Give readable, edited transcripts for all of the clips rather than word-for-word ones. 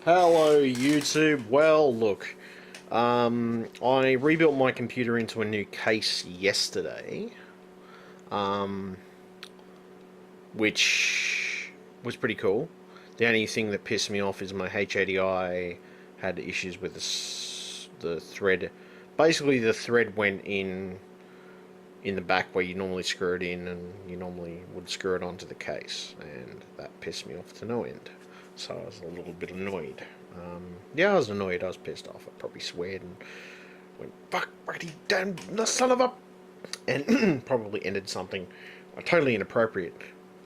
Hello YouTube. Well, look, I rebuilt my computer into a new case yesterday, which was pretty cool. The only thing that pissed me off is my H80i had issues with the thread. Basically, the thread went in the back where you normally screw it in, and you normally would screw it onto the case, and that pissed me off to no end. So I was a little bit annoyed. Yeah, I was annoyed. I was pissed off. I probably sweared and went, "Fuck, Brady, damn, the son of a," and probably ended something totally inappropriate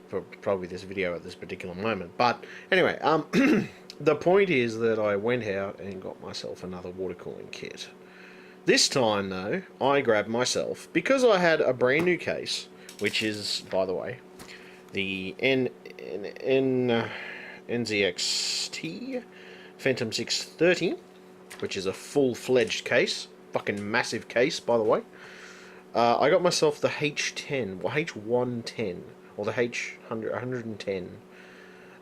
for probably this video at this particular moment. But anyway, the point is that I went out and got myself another water cooling kit. This time, though, I grabbed myself, because I had a brand new case, which is, by the way, the NZXT Phantom 630, which is a full-fledged case, fucking massive case, by the way. I got myself the H10, well, H110, or the H110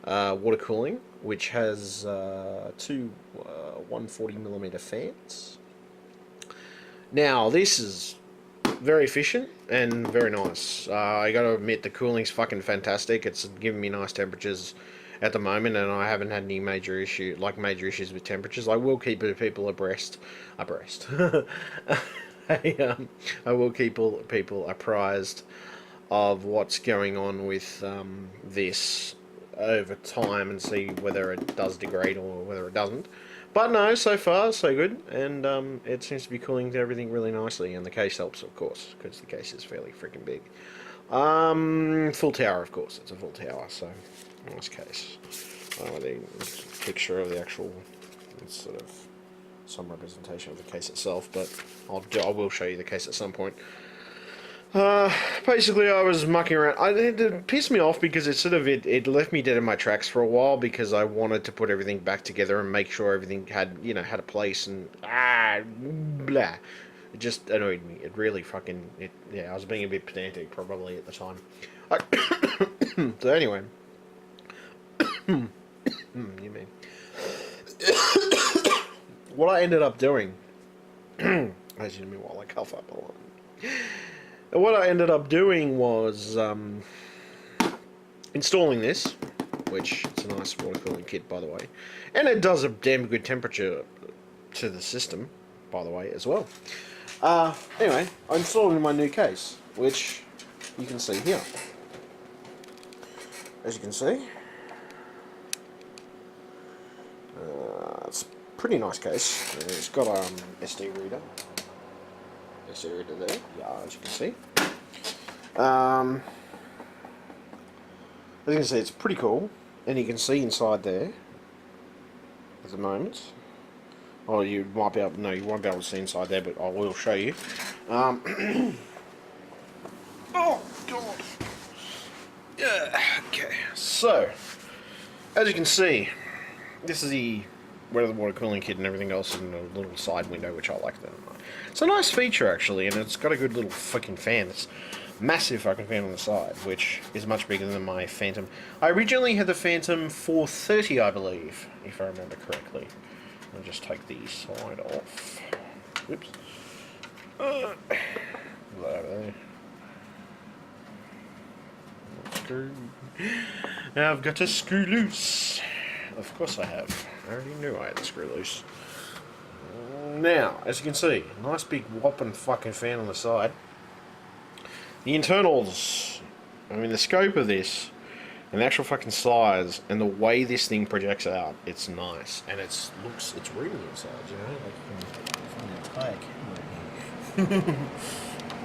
water cooling, which has two 140mm fans. Now, this is very efficient and very nice. I gotta admit, the cooling's fucking fantastic. It's giving me nice temperatures at the moment, and I haven't had any major issues with temperatures. I will keep people abreast. I will keep people apprised of what's going on with this over time and see whether it does degrade or whether it doesn't. But no, so far so good, and it seems to be cooling everything really nicely, and the case helps, of course, because the case is fairly freaking big. Full tower, of course, it's a full tower, so nice case. The picture of the actual, it's sort of some representation of the case itself, but I will show you the case at some point. Basically, I was mucking around. It pissed me off because it left me dead in my tracks for a while, because I wanted to put everything back together and make sure everything had a place, and blah. It just annoyed me. It really yeah, I was being a bit pedantic probably at the time. So anyway, you mean what I ended up doing? As you know, while I cough up a lot. What I ended up doing was installing this, which it's a nice water cooling kit, by the way, and it does a damn good temperature to the system, by the way, as well. Anyway, I installed it in my new case, which you can see here. As you can see, it's a pretty nice case. It's got a SD reader. There, yeah, as you can see. As you can see, it's pretty cool, and you can see inside there at the moment. Oh, you might be able, no, you won't be able to see inside there, but I will show you. Oh god. Yeah. Okay. So, as you can see, this is the water cooling kit and everything else in a little side window, which I like. It's a nice feature, actually, and it's got a good little fucking fan. It's massive fucking fan on the side, which is much bigger than my Phantom. I originally had the Phantom 430, I believe, if I remember correctly. I'll just take the side off. Oops. Over there. Screw. Now I've got to screw loose. Of course I have. I already knew I had to screw loose. Now, as you can see, nice big whopping fucking fan on the side. The internals, I mean the scope of this, and the actual fucking size, and the way this thing projects out, it's nice. And it's roomy inside, you know, like you can fit an entire camera.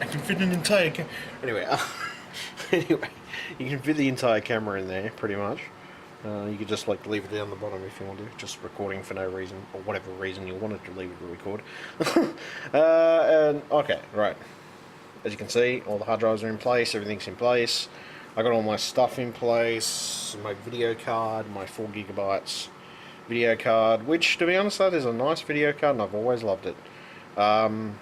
I can fit an entire camera. Anyway, you can fit the entire camera in there, pretty much. You could just leave it down the bottom if you want to, just recording for no reason, or whatever reason you wanted to leave it to record. And okay, right. As you can see, all the hard drives are in place, everything's in place. I got all my stuff in place, my video card, my 4GB video card, which, to be honest, that is a nice video card, and I've always loved it. Not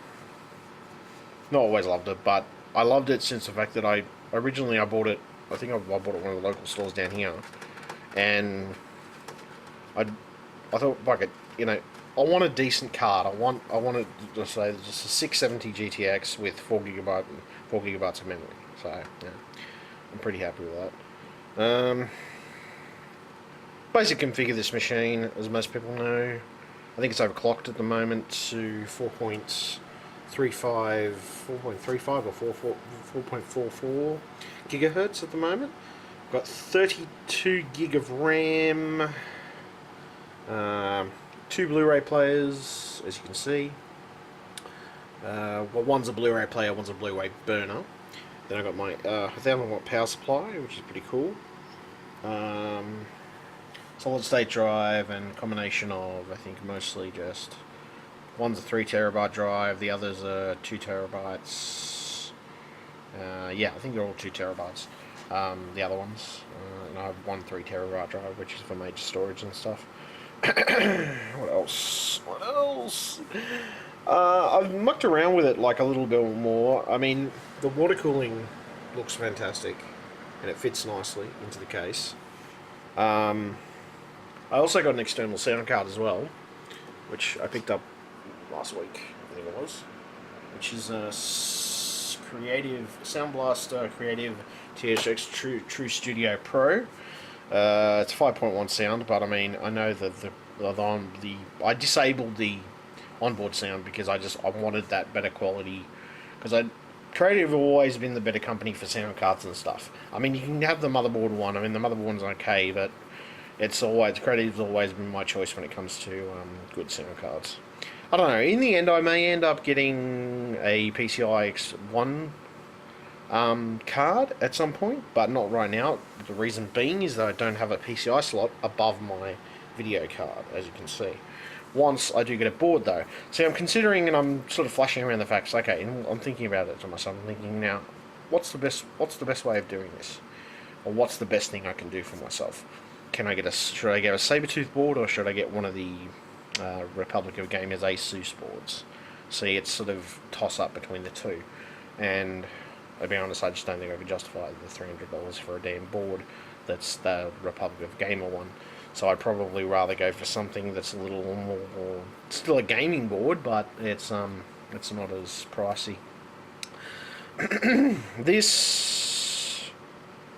always loved it, but I loved it since the fact that originally I bought it, I think I bought it at one of the local stores down here. And I thought, like, I want a decent card. I want to say just a 670 GTX with 4 gigabytes of memory. So yeah, I'm pretty happy with that. Basic config of this machine, as most people know, I think it's overclocked at the moment to 4.35 or 4.44 gigahertz at the moment. Got 32 gig of RAM, 2 Blu-ray players, as you can see. Well, one's a Blu-ray player, one's a Blu-ray burner. Then I got my 1000-watt power supply, which is pretty cool. Solid state drive and combination of, I think, mostly just one's a 3 terabyte drive, the other's a 2 terabytes. Yeah, I think they're all 2 terabytes. The other ones, and I have one 3 terabyte drive, which is for major storage and stuff. What else? I've mucked around with it like a little bit more. I mean, the water cooling looks fantastic, and it fits nicely into the case. I also got an external sound card as well, which I picked up last week, I think it was, which is a Creative Sound Blaster Creative THX True Studio Pro. It's 5.1 sound, but I mean, I know that I disabled the onboard sound because I wanted that better quality, because Creative have always been the better company for sound cards and stuff. I mean, you can have the motherboard one. I mean, the motherboard one's okay, but Creative's always been my choice when it comes to good sound cards. I don't know. In the end, I may end up getting a PCI X1 card at some point, but not right now. The reason being is that I don't have a PCI slot above my video card, as you can see. Once I do get a board, though. See, I'm considering, and I'm sort of flashing around the facts. Okay, and I'm thinking about it to myself. I'm thinking now, what's the best way of doing this, or what's the best thing I can do for myself? Should I get a Sabertooth board, or should I get one of the Republic of Gamers Asus boards? See, it's sort of toss up between the two, and I'll be honest, I just don't think I could justify the $300 for a damn board that's the Republic of Gamer one. So I'd probably rather go for something that's a little more, still a gaming board, but it's not as pricey.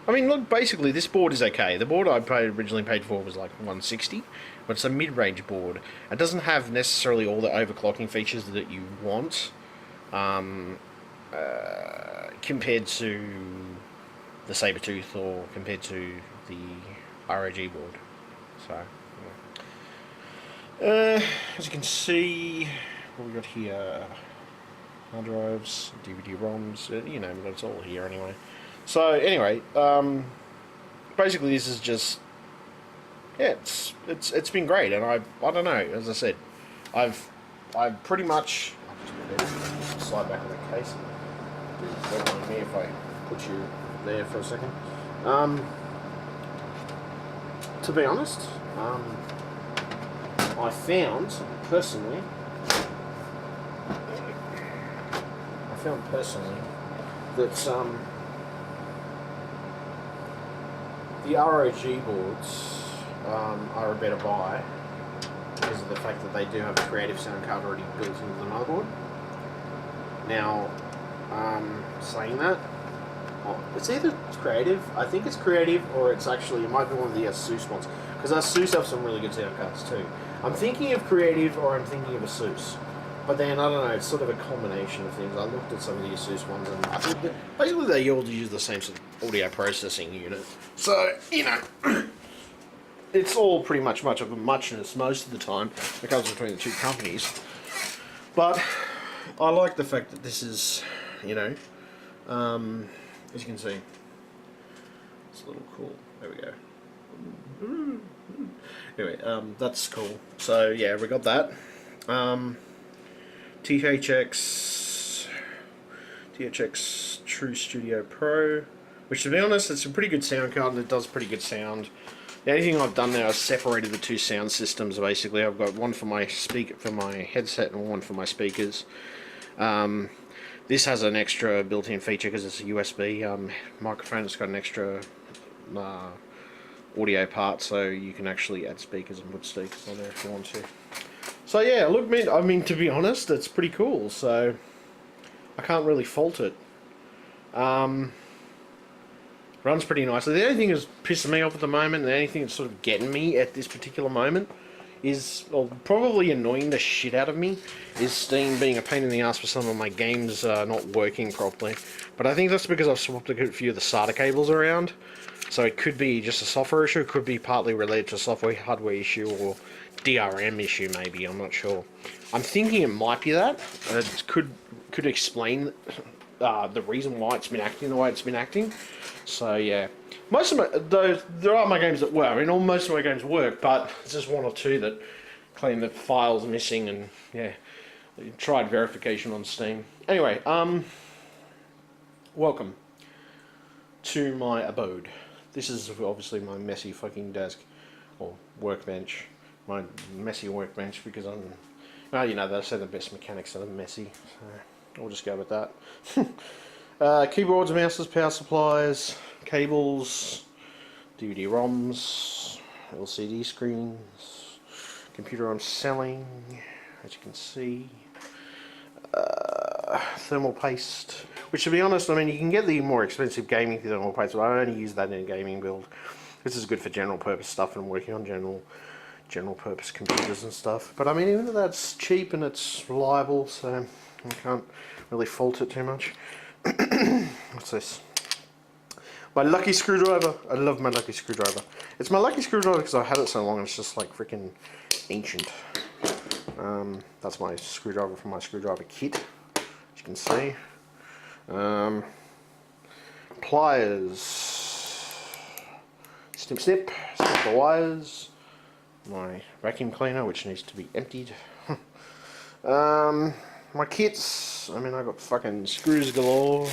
I mean, look, basically this board is okay. The board I originally paid for was like $160, but it's a mid-range board. It doesn't have necessarily all the overclocking features that you want, compared to the Sabertooth or compared to the ROG board. So, yeah. As you can see, what we got here, hard drives, DVD-ROMs, it's all here anyway. So anyway, basically this is just, yeah, it's been great, and I don't know, as I said, I've pretty much, I'll just slide back in the case. Don't mind me if I put you there for a second. To be honest, I found personally that the ROG boards are a better buy because of the fact that they do have a Creative sound card already built into the motherboard. Now, saying that, it's either Creative, I think it's Creative, or it might be one of the Asus ones, because Asus have some really good sound cards too. I'm thinking of Creative, or I'm thinking of Asus, but then, I don't know, it's sort of a combination of things. I looked at some of the Asus ones, and I think that basically they all use the same sort of audio processing unit, so, it's all pretty much of a muchness most of the time that comes between the two companies, but I like the fact that this is, as you can see, it's a little cool. There we go. Anyway, that's cool. So yeah, we got that. THX True Studio Pro, which, to be honest, it's a pretty good sound card and it does pretty good sound. The only thing I've done now is separated the two sound systems. Basically, I've got one for my headset and one for my speakers. This has an extra built-in feature because it's a USB microphone. It's got an extra audio part, so you can actually add speakers and put speakers on there if you want to. So yeah, look, I mean, to be honest, it's pretty cool, so I can't really fault it. Runs pretty nicely. The only thing that's pissing me off at the moment, and the only thing that's sort of getting me at this particular moment, is, or probably annoying the shit out of me, is Steam being a pain in the ass for some of my games not working properly. But I think that's because I've swapped a few of the SATA cables around, so it could be just a software issue, it could be partly related to a software hardware issue, or DRM issue maybe, I'm not sure. I'm thinking it might be that. It could explain the reason why it's been acting the way it's been acting. So yeah, most of there are my games that work. I mean, most of my games work, but there's just one or two that claim that files are missing, and yeah, tried verification on Steam. Anyway, welcome to my abode. This is obviously my messy fucking desk, or workbench. My messy workbench, because I'm, well, you know, they say the best mechanics are messy, so I'll just go with that. Keyboards, mouses, power supplies, cables, DVD-ROMs, LCD screens, computer I'm selling, as you can see, thermal paste, which, to be honest, I mean, you can get the more expensive gaming thermal paste, but I only use that in a gaming build. This is good for general purpose stuff, and I'm working on general purpose computers and stuff. But I mean, even though that's cheap and it's reliable, so I can't really fault it too much. What's this? My lucky screwdriver. I love my lucky screwdriver. It's my lucky screwdriver because I've had it so long, it's just like freaking ancient. That's my screwdriver from my screwdriver kit, as you can see. Pliers. Snip snip the wires. My vacuum cleaner, which needs to be emptied. My kits, I mean, I got fucking screws galore,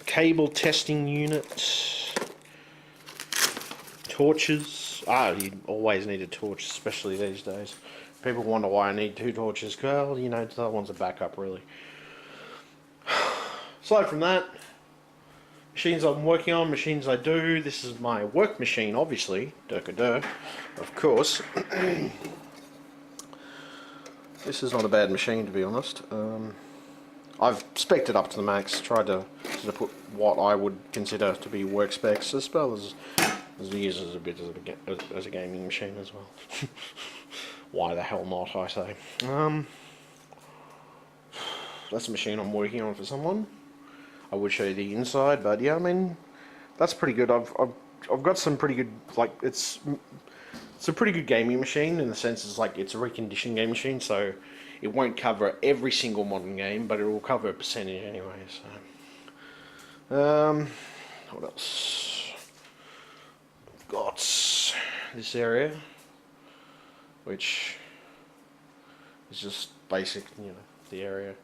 cable testing unit, torches. You always need a torch, especially these days. People wonder why I need 2 torches. Well, you know, that one's a backup, really. Aside from that, machines I'm working on, machines I do. This is my work machine, obviously. Of course. This is not a bad machine, to be honest. I've spec'd it up to the max, tried to sort of put what I would consider to be work specs, as well as use as a bit as a gaming machine as well. Why the hell not, I say. That's a machine I'm working on for someone. I would show you the inside, but yeah, I mean, that's pretty good. I've got some pretty good, like, it's a pretty good gaming machine, in the sense it's like it's a reconditioned game machine, so it won't cover every single modern game, but it will cover a percentage anyway. So, what else? I've got this area, which is just basic, you know, the area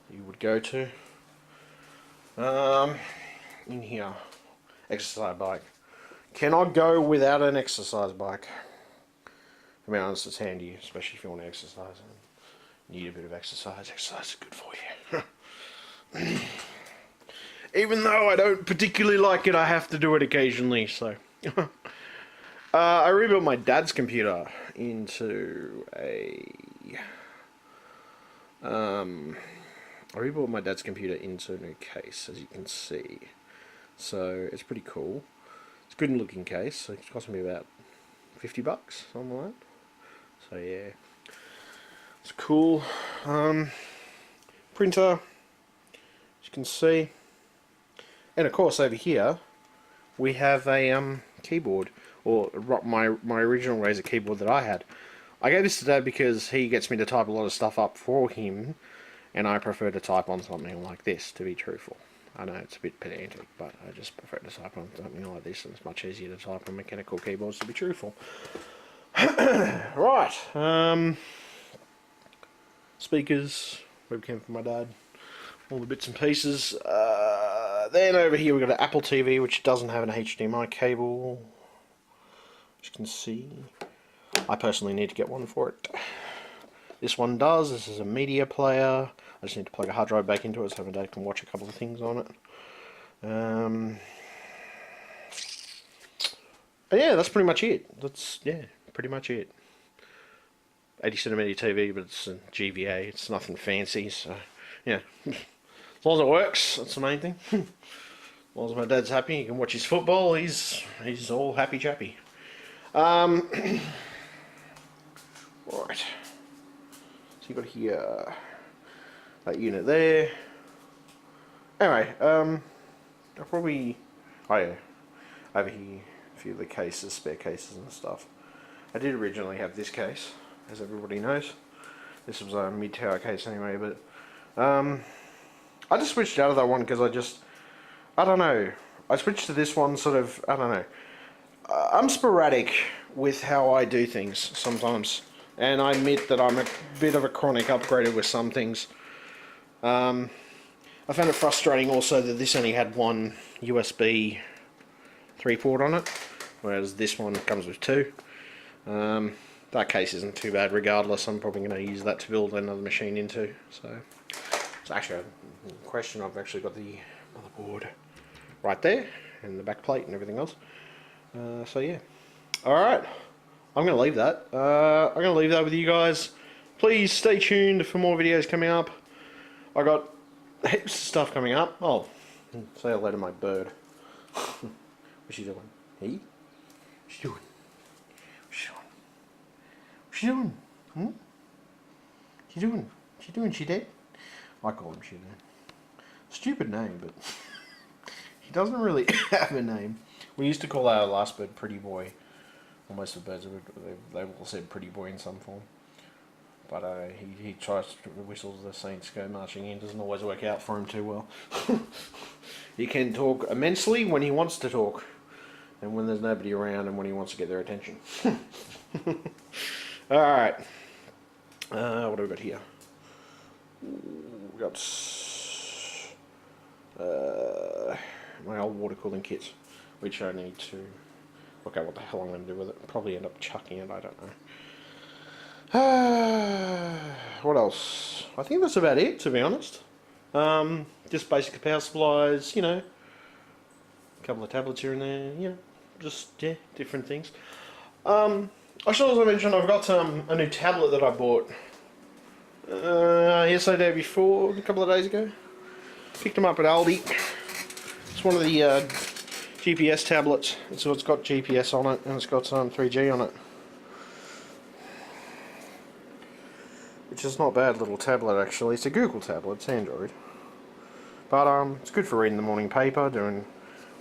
that you would go to. In here, exercise bike. Cannot go without an exercise bike. To be honest, it's handy, especially if you want to exercise and need a bit of exercise. Exercise is good for you. Even though I don't particularly like it, I have to do it occasionally, so. I rebuilt my dad's computer into a... I rebuilt my dad's computer into a new case, as you can see. So, it's pretty cool. It's a good looking case, so it's cost me about $50, something like that. So yeah, it's cool. Printer, as you can see, and of course over here we have a keyboard, or my original Razer keyboard that I had. I gave this to Dad because he gets me to type a lot of stuff up for him, and I prefer to type on something like this, to be truthful. I know it's a bit pedantic, but I just prefer to type on something like this, and it's much easier to type on mechanical keyboards, to be truthful. Right, speakers, webcam for my dad, all the bits and pieces. Then over here we've got an Apple TV, which doesn't have an HDMI cable, as you can see. I personally need to get one for it. This one does. This is a media player. I just need to plug a hard drive back into it so my dad can watch a couple of things on it. yeah, that's pretty much it. That's, yeah, pretty much it. 80cm TV, but it's a GVA. It's nothing fancy, so yeah. As long as it works, that's the main thing. As long as my dad's happy, he can watch his football. He's all happy chappy. Right. So you got here that unit there. Anyway, I'll probably, oh yeah, over here a few of the cases, spare cases and stuff. I did originally have this case, as everybody knows. This was a mid-tower case anyway, but I just switched out of that one because I don't know. I switched to this one sort of, I don't know. I'm sporadic with how I do things sometimes, and I admit that I'm a bit of a chronic upgrader with some things. I found it frustrating also that this only had one USB 3 port on it, whereas this one comes with 2. That case isn't too bad regardless. I'm probably going to use that to build another machine into. So it's actually a question. I've actually got the motherboard right there and the back plate and everything else. So yeah, alright, I'm going to leave that. I'm going to leave that with you guys. Please stay tuned for more videos coming up. I got heaps of stuff coming up. Oh, say hello to my bird. What's she doing? Hey? What's she doing? What's she doing? What's she doing? Hmm? She doing? She doing? She dead? I call him she dead. Stupid name, but he doesn't really have a name. We used to call our last bird Pretty Boy. Well, most of the birds, they've all said Pretty Boy in some form. But he tries to whistle the Saints go marching in. Doesn't always work out for him too well. He can talk immensely when he wants to talk, and when there's nobody around, and when he wants to get their attention. All right. What do we got here? We got my old water cooling kits, which I need to look at what the hell I'm going to do with it. Probably end up chucking it. I don't know. What else? I think that's about it, to be honest. Just basic power supplies, you know, a couple of tablets here and there, you know, just, yeah, different things. I should also mention I've got a new tablet that I bought yesterday, before, a couple of days ago. Picked them up at Aldi. It's one of the GPS tablets, so it's got GPS on it and it's got 3G on it. Which is not a bad little tablet actually. It's a Google tablet, it's Android. But it's good for reading the morning paper,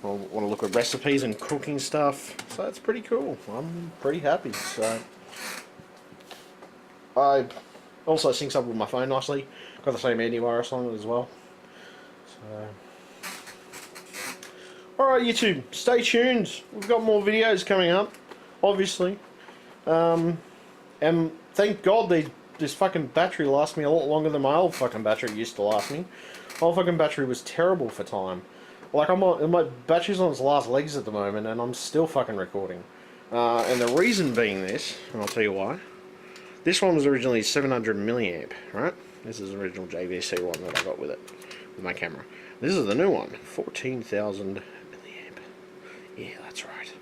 want to look at recipes and cooking stuff. So it's pretty cool. I'm pretty happy. So I also syncs up with my phone nicely. Got the same antivirus on it as well. So alright YouTube, stay tuned. We've got more videos coming up, obviously. And thank God this fucking battery lasts me a lot longer than my old fucking battery used to last me. My old fucking battery was terrible for time. Like, my battery's on its last legs at the moment, and I'm still fucking recording. And the reason being this, and I'll tell you why. This one was originally 700 milliamp, right? This is the original JVC one that I got with it, with my camera. This is the new one, 14,000 milliamp. Yeah, that's right.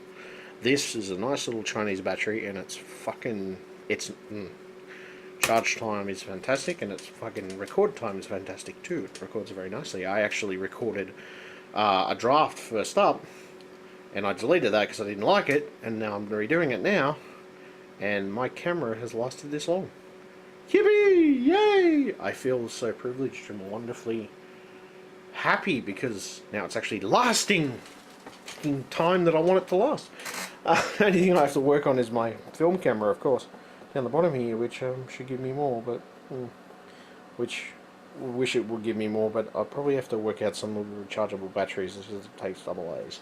This is a nice little Chinese battery, and it's fucking, charge time is fantastic, and its fucking record time is fantastic too. It records very nicely. I actually recorded a draft first up, and I deleted that because I didn't like it, and now I'm redoing it now, and my camera has lasted this long. Yippee! Yay! I feel so privileged and wonderfully happy because now it's actually lasting in time that I want it to last. The only thing I have to work on is my film camera, of course, down the bottom here, which should give me more, but which wish it would give me more, but I'll probably have to work out some rechargeable batteries. This takes double A's.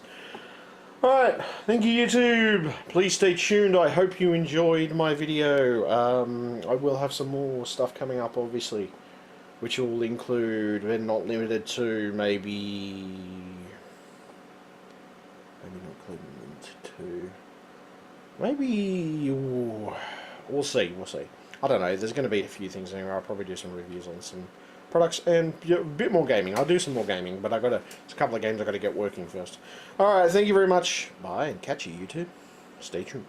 Alright, thank you YouTube. Please stay tuned. I hope you enjoyed my video. I will have some more stuff coming up, obviously, which will include, and not limited to, maybe not limited to, maybe, we'll see. I don't know, there's going to be a few things anyway. I'll probably do some reviews on some products and a bit more gaming. I'll do some more gaming, but there's a couple of games I've got to get working first. Alright, thank you very much. Bye, and catch you YouTube. Stay tuned.